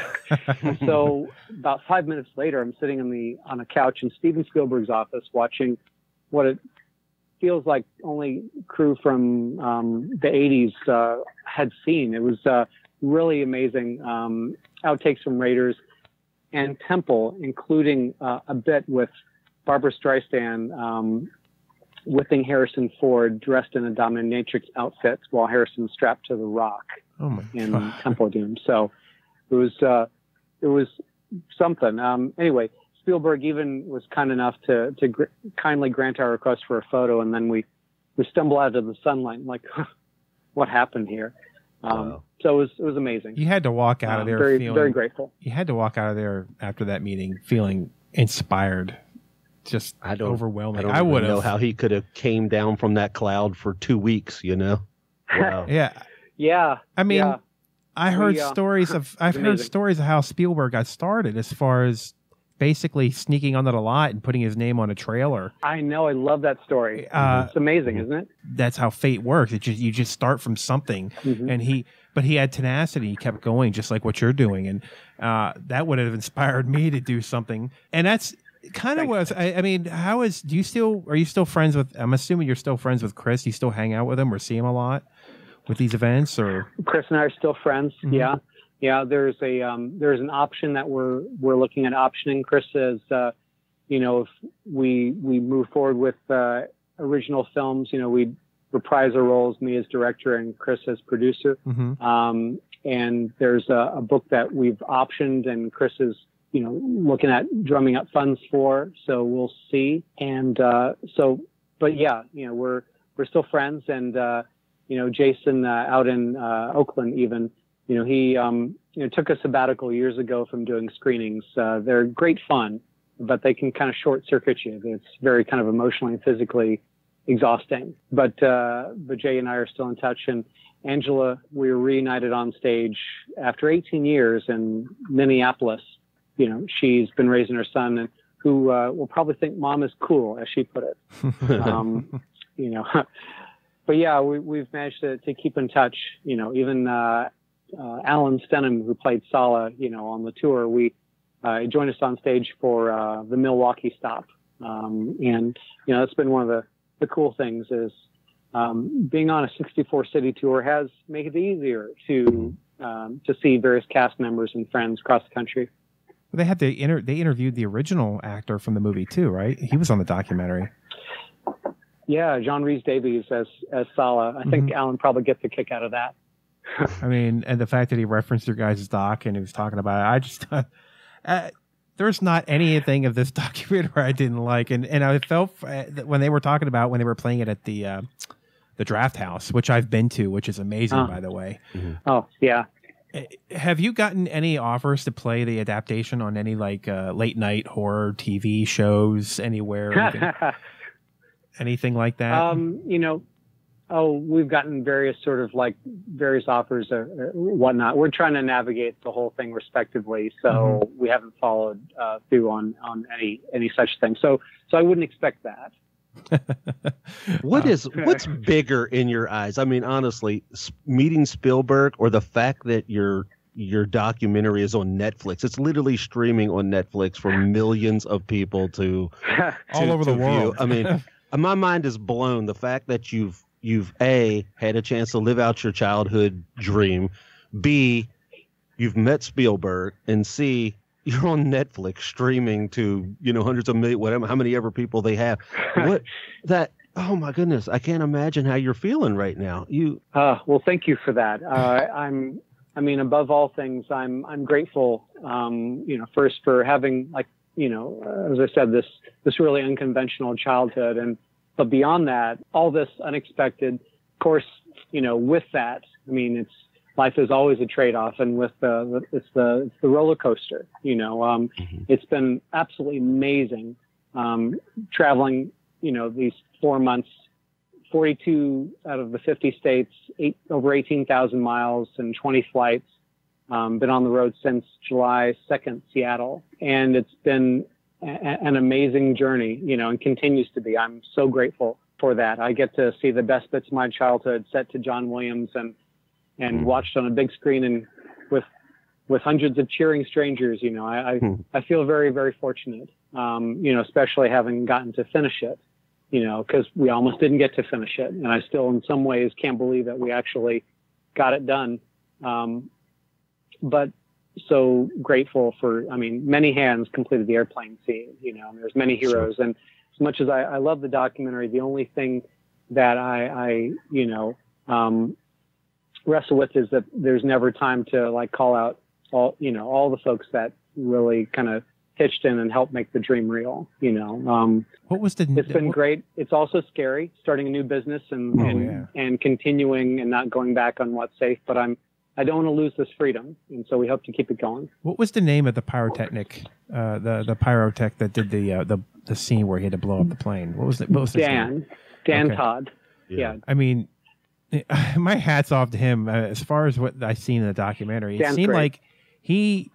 So about 5 minutes later, I'm sitting on a couch in Steven Spielberg's office watching what it feels like only crew from the 80s had seen. It was really amazing. Outtakes from Raiders and Temple, including a bit with Barbara Streisand whipping Harrison Ford dressed in a dominatrix outfit while Harrison strapped to the rock in Temple of Doom. So it was something. Anyway, Spielberg even was kind enough to kindly grant our request for a photo, and then we stumble out of the sunlight and like, what happened here? Wow. So it was amazing. You had to walk out of there very grateful. You had to walk out of there after that meeting feeling inspired. Just overwhelming. I would know how he could have came down from that cloud for 2 weeks. Wow. Yeah. I mean, yeah. I've heard stories of how Spielberg got started, as far as basically sneaking onto the lot and putting his name on a trailer. I know. I love that story. It's amazing, isn't it? That's how fate works. You just start from something, and he had tenacity. He kept going, just like what you're doing, and that would have inspired me to do something. And that's kind of was. I mean, are you still friends with? I'm assuming you're still friends with Chris. You still hang out with him or see him a lot with these events, or Chris and I are still friends. Mm-hmm. Yeah. There's an option that we're looking at optioning. Chris says, if we move forward with original films, we'd reprise our roles, me as director and Chris as producer. Mm-hmm. And there's a book that we've optioned, and Chris is looking at drumming up funds for. So we'll see. And but yeah, we're still friends, and Jason out in Oakland even. He took a sabbatical years ago from doing screenings. They're great fun, but they can kind of short circuit you. It's very kind of emotionally and physically exhausting. But Jay and I are still in touch, and Angela, we were reunited on stage after 18 years in Minneapolis. She's been raising her son, and who will probably think mom is cool, as she put it. But yeah, we've managed to keep in touch. Even Alan Stenham, who played Zala, on the tour, he joined us on stage for the Milwaukee stop. And that's been one of the cool things is being on a 64 city tour has made it easier to see various cast members and friends across the country. Well, they interviewed the original actor from the movie too, right? He was on the documentary. Yeah, Jean Rhys-Davies as Zala. I think Alan probably gets a kick out of that. I mean, and the fact that he referenced your guys' doc and he was talking about it, I just there's not anything of this documentary I didn't like, and I felt when they were talking about when they were playing it at the Draft House, which I've been to, which is amazing, by the way. Mm-hmm. Oh yeah. Have you gotten any offers to play the adaptation on any late night horror TV shows anywhere? Anything like that? We've gotten various various offers or whatnot. We're trying to navigate the whole thing respectively, so we haven't followed through on any such thing. So I wouldn't expect that. What's bigger in your eyes? I mean, honestly, meeting Spielberg or the fact that your documentary is on Netflix? It's literally streaming on Netflix for millions of people to all over the world. I mean, my mind is blown. The fact that you've A, had a chance to live out your childhood dream, B, you've met Spielberg, and C, you're on Netflix streaming to, hundreds of millions, whatever, how many ever people they have. Oh my goodness, I can't imagine how you're feeling right now. Well, thank you for that. Above all things, I'm grateful, first for having as I said, this really unconventional childhood, but beyond that, all this unexpected, of course, with that, life is always a trade-off, and with it's the roller coaster. It's been absolutely amazing traveling. These 4 months, 42 out of the 50 states, over 18,000 miles and 20 flights. Been on the road since July 2nd, Seattle, and it's been an amazing journey, and continues to be. I'm so grateful for that. I get to see the best bits of my childhood set to John Williams and watched on a big screen and with hundreds of cheering strangers. I feel very, very fortunate, especially having gotten to finish it, because we almost didn't get to finish it. And I still, in some ways, can't believe that we actually got it done. But so grateful for, many hands completed the airplane scene, there's many heroes. Sure. And as much as I love the documentary, the only thing that I wrestle with is that there's never time to call out all the folks that really kind of pitched in and helped make the dream real, What was it's been great. It's also scary starting a new business and continuing and not going back on what's safe, but I don't want to lose this freedom, and so we hope to keep it going. What was the name of the pyrotechnic, the pyrotech that did the scene where he had to blow up the plane? What was his name? Dan Todd. Yeah. My hat's off to him. As far as what I seen in the documentary, it seemed like he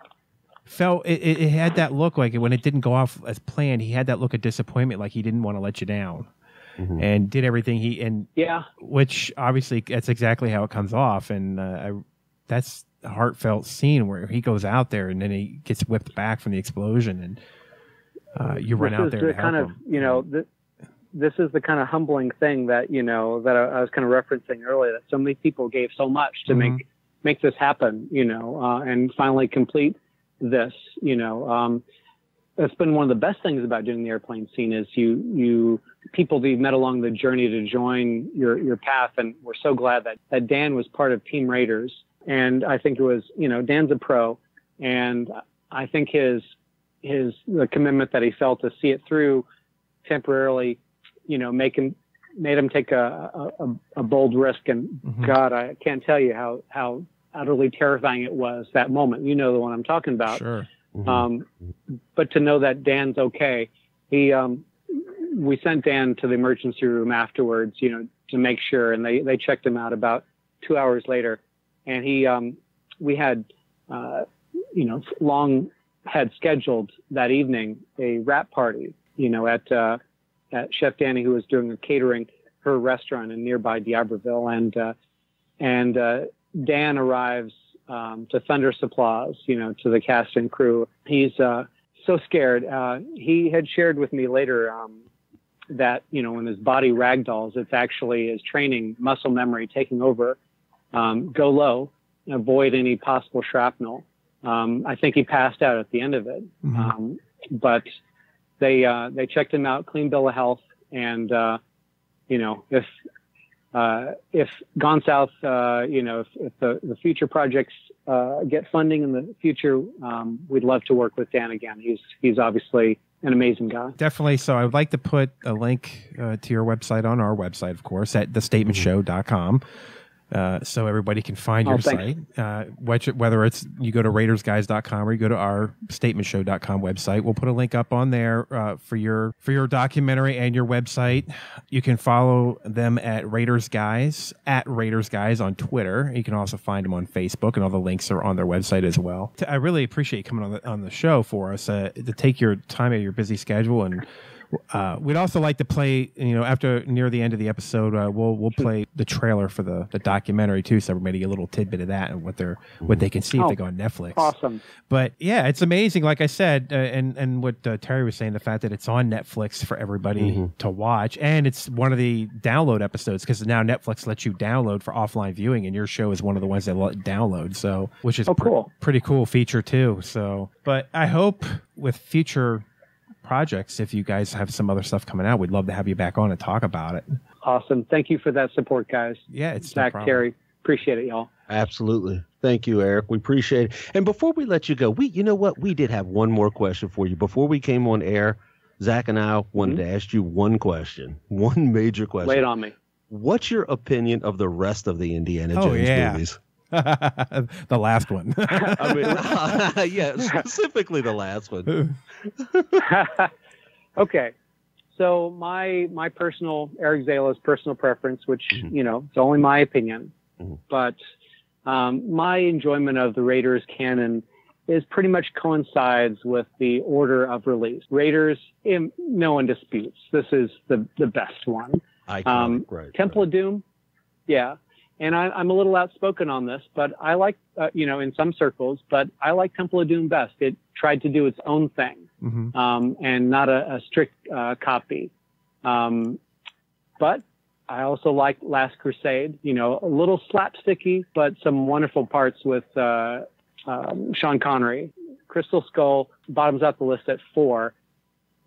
felt it had that look like when it didn't go off as planned. He had that look of disappointment, like he didn't want to let you down. And did everything which obviously that's exactly how it comes off. And that's a heartfelt scene where he goes out there and then he gets whipped back from the explosion, and you run out there to help him. This is the kind of humbling thing that that I was kind of referencing earlier, that so many people gave so much to make this happen, and finally complete this. That's been one of the best things about doing the airplane scene is you people that you've met along the journey to join your path. And we're so glad that Dan was part of Team Raiders. And I think it was, Dan's a pro, and I think the commitment that he felt to see it through temporarily, made him take a bold risk. And God, I can't tell you how utterly terrifying it was, that moment. You know the one I'm talking about. Sure. But to know that Dan's okay, we sent Dan to the emergency room afterwards, to make sure, and they checked him out about 2 hours later. And we had, had scheduled that evening a wrap party, at Chef Danny, who was doing a catering, her restaurant in nearby D'Iberville. And Dan arrives to thunderous applause, to the cast and crew. He's so scared. He had shared with me later that, when his body ragdolls, it's actually his training, muscle memory taking over. Go low, avoid any possible shrapnel. I think he passed out at the end of it. But they checked him out, clean bill of health. And, if Gone South, if the future projects get funding in the future, we'd love to work with Dan again. He's obviously an amazing guy. Definitely. So I would like to put a link to your website on our website, of course, at thestatementshow.com. So everybody can find your site, whether it's you go to raidersguys.com or you go to our statementshow.com website. We'll put a link up on there for your documentary and your website. You can follow them at Raiders Guys on Twitter. You can also find them on Facebook, and all the links are on their website as well. I really appreciate you coming on the show for us to take your time out of your busy schedule. And we'd also like to play, after near the end of the episode, we'll play the trailer for the documentary too, so everybody get a little tidbit of that and what they can see if they go on Netflix. Awesome. But yeah, it's amazing. Like I said, and what Terry was saying, the fact that it's on Netflix for everybody to watch, and it's one of the download episodes because now Netflix lets you download for offline viewing, and your show is one of the ones that let download. So, which is pretty cool feature too. So, but I hope with future projects, if you guys have some other stuff coming out, we'd love to have you back on and talk about it. Awesome. Thank you for that support, guys. Yeah, it's Zach, no Terry, appreciate it, y'all. Absolutely. Thank you, Eric. We appreciate it. And before we let you go, we did have one more question for you. Before we came on air, Zach and I wanted to ask you one question, one major question. Lay it on me. What's your opinion of the rest of the Indiana Jones movies? The last one. Yeah, specifically the last one. Okay. So my personal, Eric Zala's personal preference, which, it's only my opinion, but my enjoyment of the Raiders canon is pretty much coincides with the order of release. Raiders, no one disputes. This is the best one. Iconic, right, Temple of Doom, yeah. And I'm a little outspoken on this, but I like, in some circles, but I like Temple of Doom best. It tried to do its own thing, and not a strict copy. But I also like Last Crusade, a little slapsticky, but some wonderful parts with Sean Connery. Crystal Skull bottoms out the list at 4.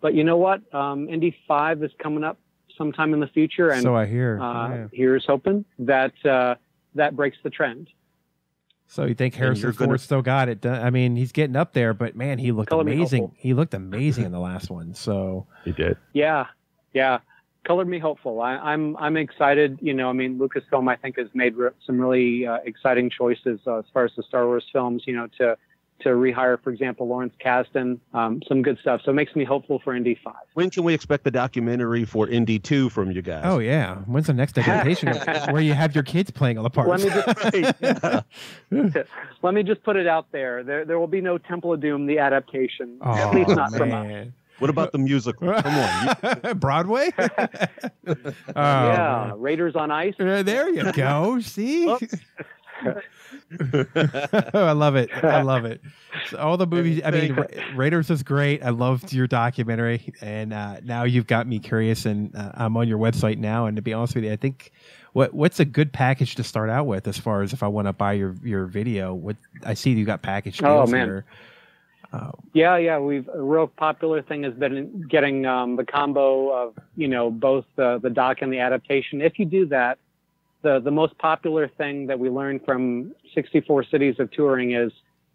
But you know what? Indy 5 is coming up sometime in the future, and so I hear. Here's hoping that that breaks the trend. So you think Harrison Ford still got it done? I mean, he's getting up there, but man, he looked amazing. He looked amazing in the last one. So he did. Yeah. Colored me hopeful. I'm excited. Lucasfilm, I think, has made some really exciting choices as far as the Star Wars films. To rehire, for example, Lawrence Kasdan, some good stuff. So it makes me hopeful for Indy 5. When can we expect the documentary for Indy 2 from you guys? Oh, yeah. When's the next adaptation where you have your kids playing all the parts? Let me just put it out there. There will be no Temple of Doom, the adaptation. Oh, at least not from us. What about the musical? Come on. Broadway? Raiders on Ice. There you go. See? I love it. So all the movies. I mean, Raiders is great. I loved your documentary, and now you've got me curious. And I'm on your website now. And to be honest with you, I think what's a good package to start out with as far as if I want to buy your video. What I see you got package deals here. Yeah. We've a real popular thing has been getting the combo of both the doc and the adaptation. If you do that. The most popular thing that we learned from 64 Cities of Touring is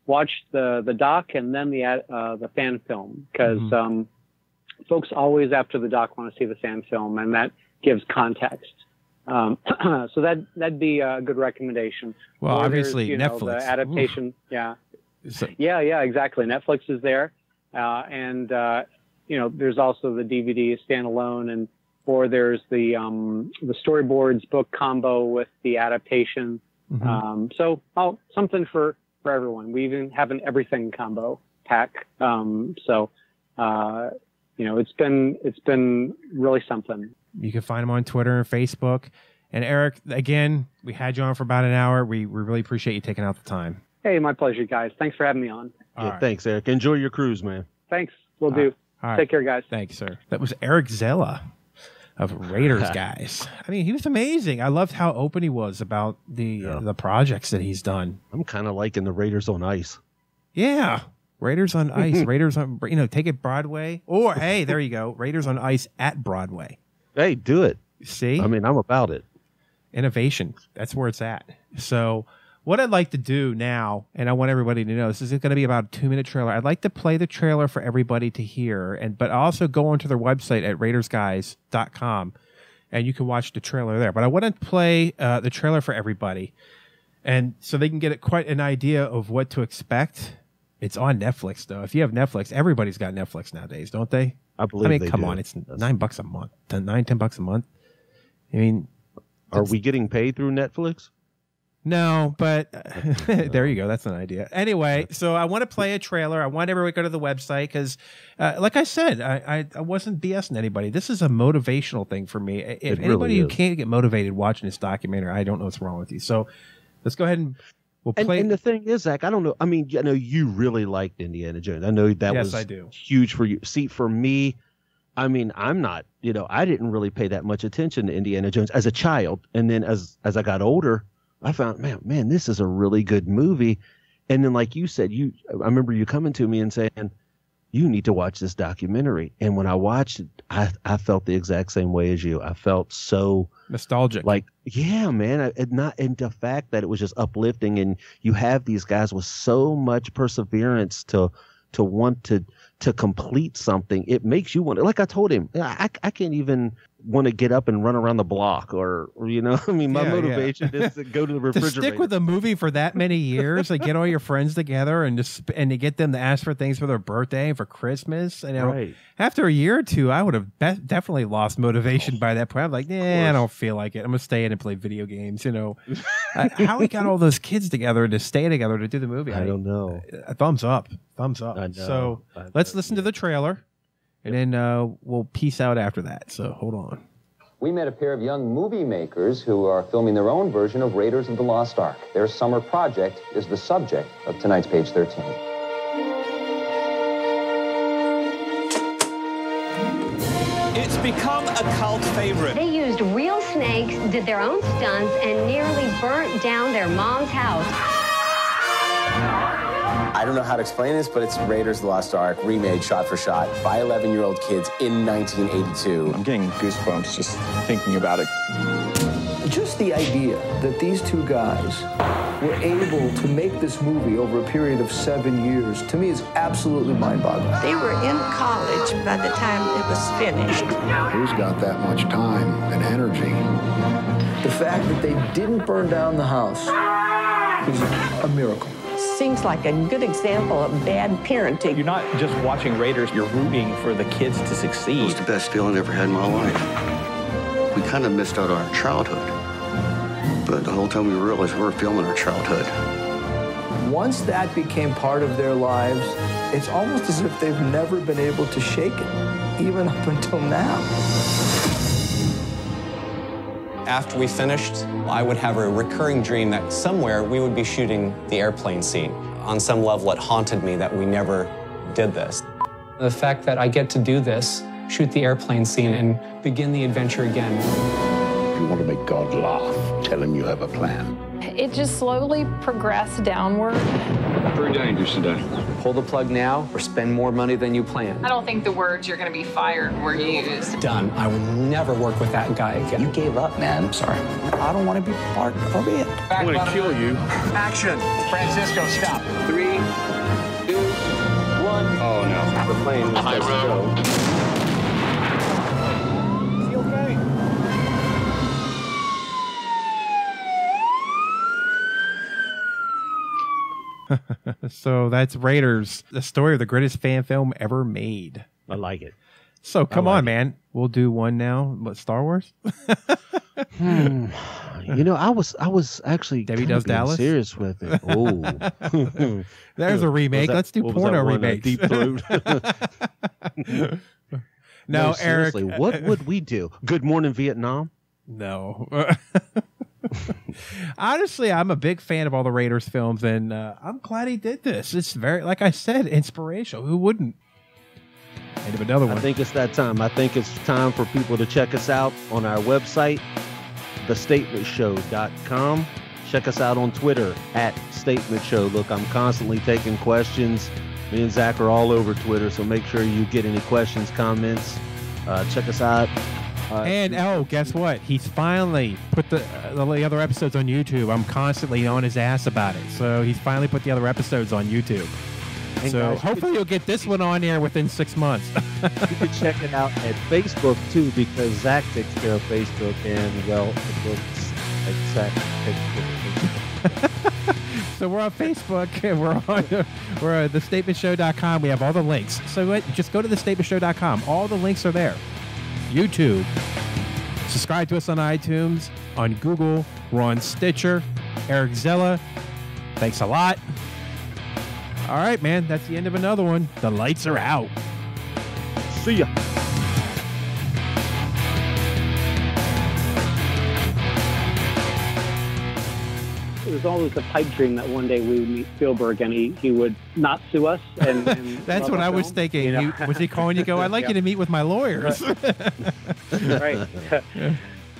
watch the doc and then the fan film, because folks always after the doc want to see the fan film, and that gives context. So that'd be a good recommendation. Well, obviously Netflix, the adaptation. Oof. Yeah. Yeah, exactly. Netflix is there, and there's also the DVD standalone, or there's the storyboards book combo with the adaptation. So something for everyone. We even have an everything combo pack. It's been really something. You can find them on Twitter and Facebook. And Eric, again, we had you on for about an hour. We really appreciate you taking out the time. Hey, my pleasure, guys. Thanks for having me on. Right. Thanks, Eric. Enjoy your cruise, man. Thanks. Will do. All right. Take care, guys. Thanks, sir. That was Eric Zala of Raiders Guys. I mean, he was amazing. I loved how open he was about the projects that he's done. I'm kind of liking the Raiders on Ice. Yeah. Raiders on Ice. Raiders on, take it Broadway. Or, hey, there you go. Raiders on Ice at Broadway. Hey, do it. See? I mean, I'm about it. Innovation. That's where it's at. So what I'd like to do now, and I want everybody to know, this is going to be about a 2-minute trailer. I'd like to play the trailer for everybody to hear, but also go onto their website at raidersguys.com, and you can watch the trailer there. But I want to play the trailer for everybody, and so they can get quite an idea of what to expect. It's on Netflix, though. If you have Netflix, everybody's got Netflix nowadays, don't they? I believe they come do. on, it's $9 a month, $10 a month. I mean, are we getting paid through Netflix? No, but there you go. That's an idea. Anyway, so I want to play a trailer. I want everybody to go to the website because, like I said, I wasn't BSing anybody. This is a motivational thing for me. If anybody who can't get motivated watching this documentary, I don't know what's wrong with you. So let's go ahead and we'll play. And the thing is, Zach, I don't know. I mean, I know you really liked Indiana Jones. I know that was huge for you. See, for me, I mean, I'm not, I didn't really pay that much attention to Indiana Jones as a child. And then as I got older, I found, man, this is a really good movie. And then, like you said, I remember you coming to me and saying, you need to watch this documentary. And when I watched it, I felt the exact same way as you. I felt so nostalgic. Like, yeah, man. And the fact that it was just uplifting, and you have these guys with so much perseverance to want to complete something. It makes you want. Like I told him, I can't even want to get up and run around the block, or you know, I mean, my motivation is to go to the refrigerator. To stick with a movie for that many years, like get all your friends together and to get them to ask for things for their birthday and for Christmas. You know, after a year or two, I would have definitely lost motivation by that point. I'm like, I don't feel like it. I'm gonna stay in and play video games. You know, how we got all those kids together to stay together to do the movie? I don't know. Thumbs up. So let's listen to the trailer. And then we'll peace out after that. So hold on. We met a pair of young movie makers who are filming their own version of Raiders of the Lost Ark. Their summer project is the subject of tonight's page 13. It's become a cult favorite. They used real snakes, did their own stunts, and nearly burnt down their mom's house. I don't know how to explain this, but it's Raiders of the Lost Ark, remade shot for shot by 11-year-old kids in 1982. I'm getting goosebumps just thinking about it. Just the idea that these two guys were able to make this movie over a period of 7 years, to me, is absolutely mind-boggling. They were in college by the time it was finished. Who's got that much time and energy? The fact that they didn't burn down the house is a miracle. Seems like a good example of bad parenting. You're not just watching Raiders, you're rooting for the kids to succeed. It was the best feeling I ever had in my life. We kind of missed out on our childhood. But the whole time we realized we were filming our childhood. Once that became part of their lives, it's almost as if they've never been able to shake it, even up until now. After we finished, I would have a recurring dream that somewhere we would be shooting the airplane scene. On some level, it haunted me that we never did this. The fact that I get to do this, shoot the airplane scene, and begin the adventure again. If you want to make God laugh, tell him you have a plan. It just slowly progressed downward. Very dangerous today. Pull the plug now or spend more money than you planned. I don't think the words "you're going to be fired" were used. Done. I would never work with that guy again. You gave up, man. I'm sorry. I don't want to be part of it. I'm going to kill you. Action! Francisco, stop. 3, 2, 1. Oh, no. The plane is supposed to go. Is he okay? So that's Raiders, the story of the greatest fan film ever made. I like it. So come on, man. We'll do one now. What, Star Wars? You know, I was actually Debbie Does Dallas serious with it. Oh, there's a remake. Let's do porno remakes. Deep Throat. No, Eric. Seriously, what would we do? Good Morning Vietnam? No. Honestly, I'm a big fan of all the Raiders films, and I'm glad he did this. It's very, like I said, inspirational. Who wouldn't? End of another one. I think it's that time. I think it's time for people to check us out on our website, thestatementshow.com. Check us out on Twitter @StatementShow. Look, I'm constantly taking questions. Me and Zach are all over Twitter, so make sure you get any questions, comments. Check us out. And guess what? He's finally put the other episodes on YouTube. I'm constantly on his ass about it. So he's finally put the other episodes on YouTube. And so guys, hopefully you'll get this one on air within 6 months. You can check it out at Facebook too, because Zach takes care of Facebook, and well, it looks like Zach takes care of Facebook. So we're on Facebook, and we're at thestatementshow.com. We have all the links. So just go to thestatementshow.com. All the links are there. YouTube. Subscribe to us on iTunes, on Google. We're on Stitcher. Eric Zala. Thanks a lot. All right, man. That's the end of another one. The lights are out. See ya. It was always a pipe dream that one day we would meet Spielberg and he would not sue us. And that's what I was thinking. You know? Was he calling you? I'd like you to meet with my lawyers. Right.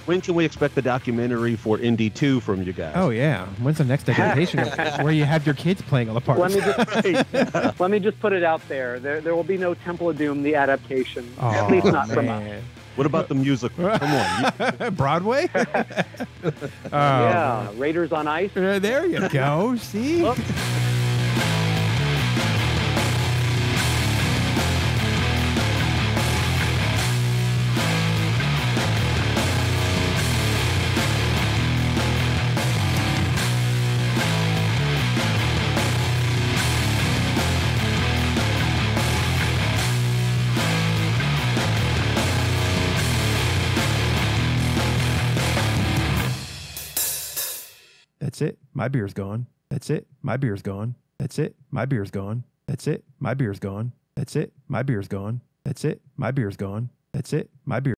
When can we expect the documentary for Indy 2 from you guys? Oh, yeah. When's the next adaptation where you have your kids playing all the parts? Let me just put it out there. There will be no Temple of Doom, the adaptation. At least not from us. What about the musical? Come on. Broadway? Yeah. Raiders on Ice. There you go. See? That's it. My beer's gone. That's it. My beer's gone. That's it. My beer's gone. That's it. My beer's gone. That's it. My beer's gone. That's it. My beer's gone. That's it. My beer.